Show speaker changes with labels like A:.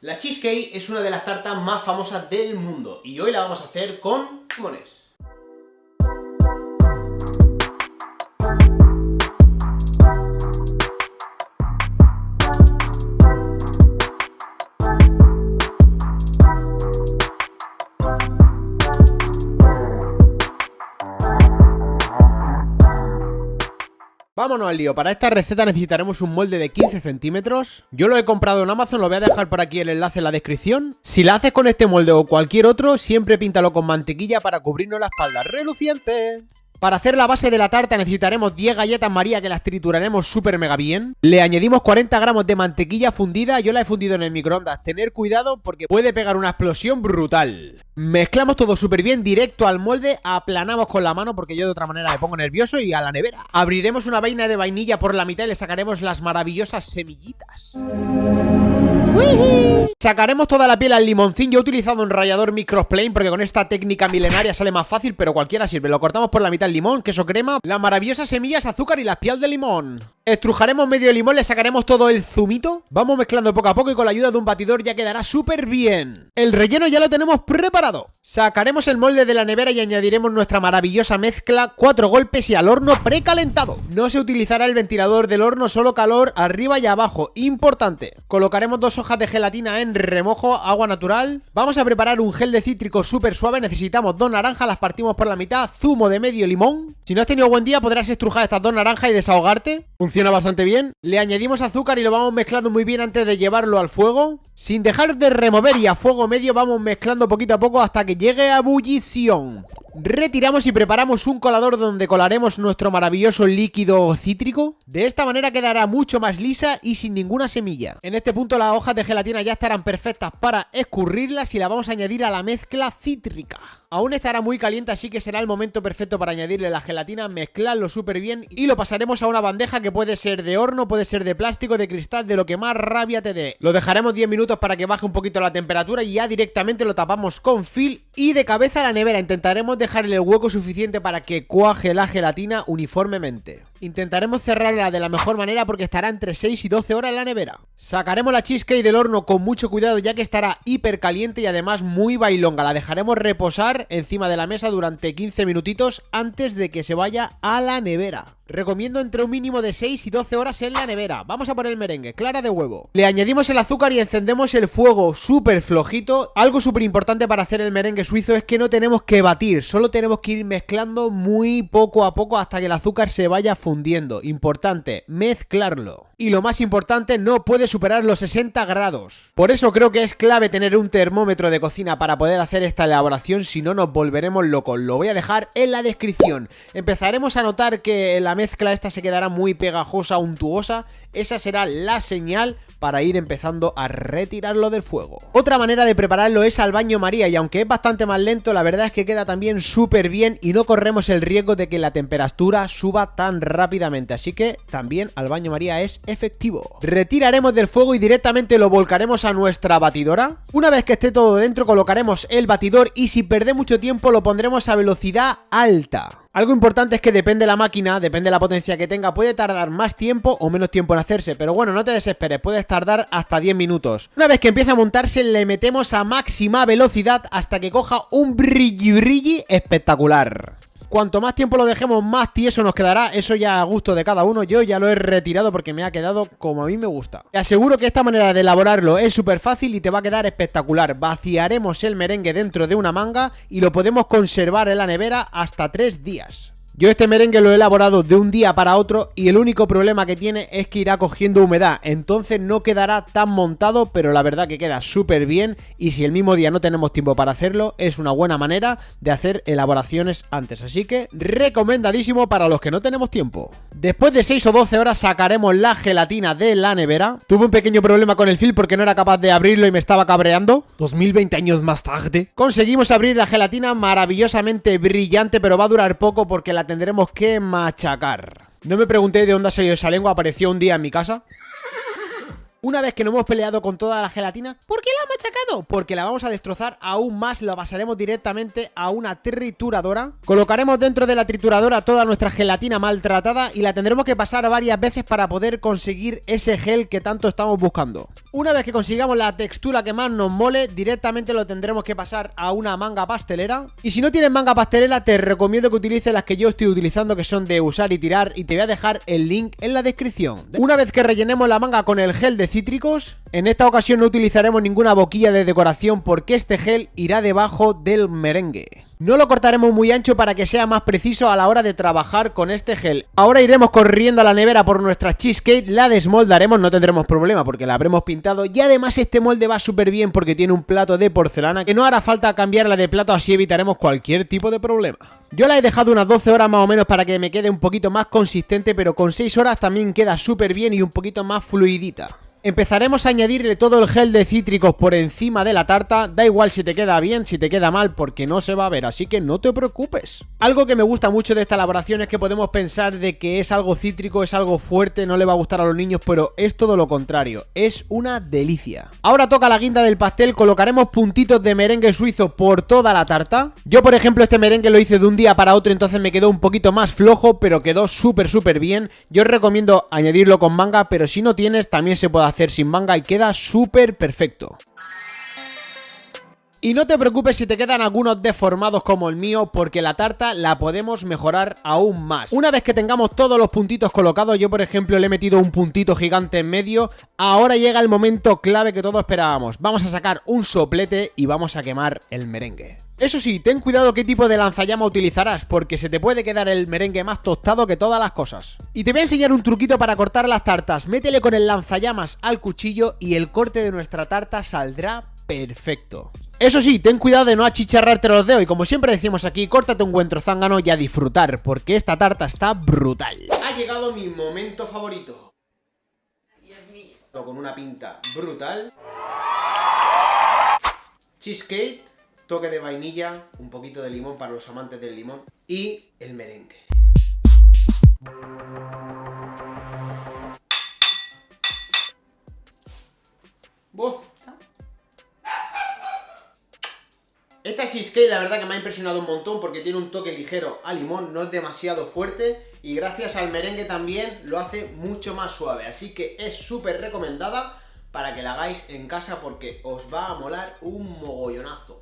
A: La cheesecake es una de las tartas más famosas del mundo y hoy la vamos a hacer con limones. Vámonos al lío. Para esta receta necesitaremos un molde de 15 centímetros. Yo lo he comprado en Amazon, lo voy a dejar por aquí el enlace en la descripción. Si la haces con este molde o cualquier otro, siempre píntalo con mantequilla para cubrirnos la espalda. ¡Reluciente! Para hacer la base de la tarta necesitaremos 10 galletas María que las trituraremos súper mega bien. Le añadimos 40 gramos de mantequilla fundida, yo la he fundido en el microondas. Tener cuidado porque puede pegar una explosión brutal. Mezclamos todo súper bien, directo al molde, aplanamos con la mano porque yo de otra manera me pongo nervioso y a la nevera. Abriremos una vaina de vainilla por la mitad y le sacaremos las maravillosas semillitas. ¡Wii! Sacaremos toda la piel al limoncín. Yo he utilizado un rallador microplane porque con esta técnica milenaria sale más fácil, pero cualquiera sirve. Lo cortamos por la mitad el limón, queso crema, las maravillosas semillas, azúcar y las piel de limón. Estrujaremos medio limón, le sacaremos todo el zumito. Vamos mezclando poco a poco y con la ayuda de un batidor ya quedará súper bien. El relleno ya lo tenemos preparado. Sacaremos el molde de la nevera y añadiremos nuestra maravillosa mezcla, 4 golpes y al horno precalentado. No se utilizará el ventilador del horno, solo calor arriba y abajo. Importante. Colocaremos 2 hojas de gelatina en remojo, agua natural. Vamos a preparar un gel de cítrico súper suave. Necesitamos 2 naranjas, las partimos por la mitad, zumo de medio limón. Si no has tenido buen día podrás estrujar estas 2 naranjas y desahogarte. Funciona bastante bien. Le añadimos azúcar y lo vamos mezclando muy bien antes de llevarlo al fuego. Sin dejar de remover y a fuego medio vamos mezclando poquito a poco hasta que llegue a ebullición. Retiramos y preparamos un colador donde colaremos nuestro maravilloso líquido cítrico. De esta manera quedará mucho más lisa y sin ninguna semilla. En este punto las hojas de gelatina ya estarán perfectas para escurrirlas y la vamos a añadir a la mezcla cítrica. Aún estará muy caliente, así que será el momento perfecto para añadirle la gelatina, mezclarlo súper bien y lo pasaremos a una bandeja que puede ser de horno, puede ser de plástico, de cristal, de lo que más rabia te dé. Lo dejaremos 10 minutos para que baje un poquito la temperatura y ya directamente lo tapamos con film y de cabeza a la nevera. Intentaremos dejarle el hueco suficiente para que cuaje la gelatina uniformemente. Intentaremos cerrarla de la mejor manera porque estará entre 6 y 12 horas en la nevera. Sacaremos la cheesecake del horno con mucho cuidado ya que estará hiper caliente y además muy bailonga. La dejaremos reposar encima de la mesa durante 15 minutitos antes de que se vaya a la nevera. Recomiendo entre un mínimo de 6 y 12 horas en la nevera. Vamos a poner el merengue, clara de huevo. Le añadimos el azúcar y encendemos el fuego súper flojito. Algo súper importante para hacer el merengue suizo es que no tenemos que batir, solo tenemos que ir mezclando muy poco a poco hasta que el azúcar se vaya fundiendo. Importante, mezclarlo. Y lo más importante, no puede superar los 60 grados. Por eso creo que es clave tener un termómetro de cocina para poder hacer esta elaboración, si no nos volveremos locos. Lo voy a dejar en la descripción. Empezaremos a notar que la mezcla esta se quedará muy pegajosa, untuosa. Esa será la señal para ir empezando a retirarlo del fuego. Otra manera de prepararlo es al baño María y aunque es bastante más lento, la verdad es que queda también súper bien y no corremos el riesgo de que la temperatura suba tan rápidamente. Así que también al baño María es efectivo. Retiraremos del fuego y directamente lo volcaremos a nuestra batidora. Una vez que esté todo dentro colocaremos el batidor y sin perder mucho tiempo lo pondremos a velocidad alta. Algo importante es que depende de la máquina, depende de la potencia que tenga, puede tardar más tiempo o menos tiempo en hacerse, pero bueno, no te desesperes, puedes tardar hasta 10 minutos. Una vez que empieza a montarse, le metemos a máxima velocidad hasta que coja un brilli espectacular. Cuanto más tiempo lo dejemos, más tieso nos quedará. Eso ya a gusto de cada uno. Yo ya lo he retirado porque me ha quedado como a mí me gusta. Te aseguro que esta manera de elaborarlo es súper fácil y te va a quedar espectacular. Vaciaremos el merengue dentro de una manga y lo podemos conservar en la nevera hasta 3 días. Yo este merengue lo he elaborado de un día para otro y el único problema que tiene es que irá cogiendo humedad, entonces no quedará tan montado, pero la verdad que queda súper bien y si el mismo día no tenemos tiempo para hacerlo, es una buena manera de hacer elaboraciones antes, así que recomendadísimo para los que no tenemos tiempo. Después de 6 o 12 horas sacaremos la gelatina de la nevera. Tuve un pequeño problema con el film porque no era capaz de abrirlo y me estaba cabreando. 2020 años más tarde conseguimos abrir la gelatina maravillosamente brillante, pero va a durar poco porque la tendremos que machacar. No me pregunté de dónde salió esa lengua, apareció un día en mi casa. Una vez que nos hemos peleado con toda la gelatina, ¿por qué la hemos machacado? Porque la vamos a destrozar aún más, la pasaremos directamente a una trituradora. Colocaremos dentro de la trituradora toda nuestra gelatina maltratada y la tendremos que pasar varias veces para poder conseguir ese gel que tanto estamos buscando. Una vez que consigamos la textura que más nos mole, directamente lo tendremos que pasar a una manga pastelera. Y si no tienes manga pastelera, te recomiendo que utilices las que yo estoy utilizando, que son de usar y tirar, y te voy a dejar el link en la descripción. Una vez que rellenemos la manga con el gel de cítricos, en esta ocasión no utilizaremos ninguna boquilla de decoración porque este gel irá debajo del merengue. No lo cortaremos muy ancho para que sea más preciso a la hora de trabajar con este gel. Ahora iremos corriendo a la nevera por nuestra cheesecake, la desmoldaremos, no tendremos problema porque la habremos pintado. Y además este molde va súper bien porque tiene un plato de porcelana que no hará falta cambiarla de plato, así evitaremos cualquier tipo de problema. Yo la he dejado unas 12 horas más o menos para que me quede un poquito más consistente, pero con 6 horas también queda súper bien y un poquito más fluidita. Empezaremos a añadirle todo el gel de cítricos por encima de la tarta. Da igual si te queda bien, si te queda mal, porque no se va a ver, así que no te preocupes. Algo que me gusta mucho de esta elaboración es que podemos pensar de que es algo cítrico, es algo fuerte, no le va a gustar a los niños, pero es todo lo contrario, es una delicia. Ahora toca la guinda del pastel, colocaremos puntitos de merengue suizo por toda la tarta. Yo por ejemplo este merengue lo hice de un día para otro, entonces me quedó un poquito más flojo, pero quedó súper bien. Yo os recomiendo añadirlo con manga, pero si no tienes también se puede hacer sin manga y queda súper perfecto. Y no te preocupes si te quedan algunos deformados como el mío, porque la tarta la podemos mejorar aún más. Una vez que tengamos todos los puntitos colocados, yo por ejemplo le he metido un puntito gigante en medio, ahora llega el momento clave que todos esperábamos. Vamos a sacar un soplete y vamos a quemar el merengue. Eso sí, ten cuidado qué tipo de lanzallamas utilizarás, porque se te puede quedar el merengue más tostado que todas las cosas. Y te voy a enseñar un truquito para cortar las tartas. Métele con el lanzallamas al cuchillo y el corte de nuestra tarta saldrá perfecto. Eso sí, ten cuidado de no achicharrarte los dedos y como siempre decimos aquí, córtate un buen trozángano y a disfrutar, porque esta tarta está brutal. Ha llegado mi momento favorito. Dios mío. Con una pinta brutal. Cheesecake, toque de vainilla, un poquito de limón para los amantes del limón y el merengue. ¡Buah! Esta cheesecake la verdad que me ha impresionado un montón porque tiene un toque ligero a limón, no es demasiado fuerte y gracias al merengue también lo hace mucho más suave, así que es súper recomendada para que la hagáis en casa porque os va a molar un mogollonazo.